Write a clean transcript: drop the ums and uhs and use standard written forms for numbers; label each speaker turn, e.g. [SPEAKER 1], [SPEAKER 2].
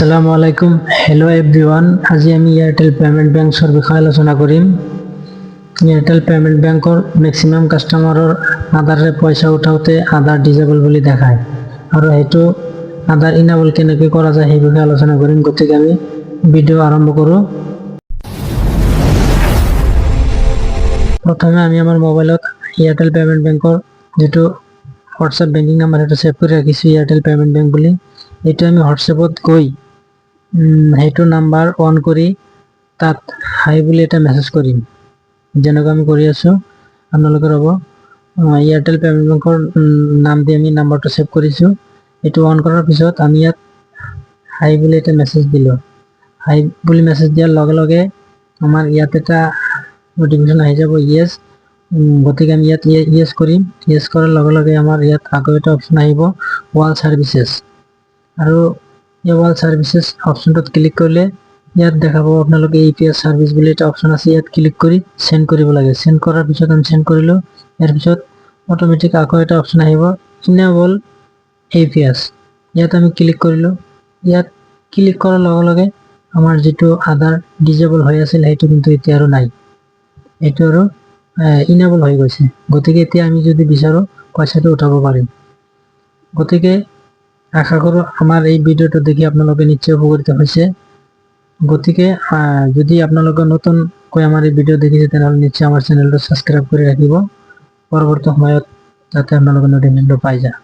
[SPEAKER 1] আসসালামু আলাইকুম। Hello' everyone. আজি আমি এয়াৰটেল পেমেণ্ট বেংকৰ বিষয়ে আলোচনা কৰিম। এয়াৰটেল পেমেণ্ট বেংকৰ মেক্সিমাম কাষ্টমাৰৰ আধাৰে পইচা উঠাওঁতে আধাৰ ডিজেবল বুলি দেখায়, আৰু সেইটো আধাৰ ইনেবল কেনেকৈ কৰা যায় সেই বিষয়ে আলোচনা কৰিম। গতিকে আমি ভিডিঅ' আৰম্ভ কৰোঁ। প্ৰথমে আমি আমাৰ মোবাইলত এয়াৰটেল পেমেণ্ট বেংকৰ যিটো হোৱাটছএপ বেংকিং নাম্বাৰ সেইটো ছেভ কৰি ৰাখিছোঁ, এয়াৰটেল পেমেণ্ট বেংক বুলি। এইটো আমি হোৱাটছএপত গৈ সেইটো নাম্বাৰ অন কৰি তাত হাই বুলি এটা মেছেজ কৰিম, যেনেকৈ আমি কৰি আছোঁ। আপোনালোকে ৰ'ব, এয়াৰটেল পেমেণ্ট বেংকৰ নাম দি আমি নাম্বাৰটো ছেভ কৰিছোঁ। এইটো অন কৰাৰ পিছত আমি ইয়াত হাই বুলি এটা মেছেজ দিলোঁ। হাই বুলি মেছেজ দিয়াৰ লগে লগে আমাৰ ইয়াত এটা নটিফিকেশ্যন আহি যাব, ইয়েছ। গতিকে আমি ইয়াত ইয়েছ কৰিম। ইয়েছ কৰাৰ লগে লগে আমাৰ ইয়াত আকৌ এটা অপশ্যন আহিব, ৱাল ছাৰ্ভিচেছ। আৰু এই ৱাল ছাৰ্ভিচেছ অপশ্যনটোত ক্লিক কৰিলে ইয়াত দেখাব আপোনালোকে APS ছাৰ্ভিচ বুলি এটা অপশ্যন আছে। ইয়াত ক্লিক কৰি চেণ্ড কৰিব লাগে। চেণ্ড কৰাৰ পিছত আমি চেণ্ড কৰিলোঁ। ইয়াৰ পিছত অট'মেটিক আকৌ এটা অপশ্যন আহিব, ইনেবল APS। ইয়াত আমি ক্লিক কৰিলোঁ। ইয়াত ক্লিক কৰাৰ লগে লগে আমাৰ যিটো আধাৰ ডিজেবল হৈ আছিল সেইটো কিন্তু এতিয়া আৰু নাই, এইটো আৰু ইনেবল হৈ গৈছে। গতিকে এতিয়া আমি যদি বিচাৰোঁ পইচাটো উঠাব পাৰিম। গতিকে আশা কৰোঁ আমাৰ এই ভিডিঅ'টো দেখি আপোনালোকে নিশ্চয় উপকৃত হৈছে। গতিকে যদি আপোনালোকে নতুনকৈ আমাৰ এই ভিডিঅ' দেখিছে তেনেহ'লে নিশ্চয় আমাৰ চেনেলটো ছাবস্ক্ৰাইব কৰি ৰাখিব, পৰৱৰ্তী সময়ত যাতে আপোনালোকে নটিফিকেশ্যনটো পাই যায়।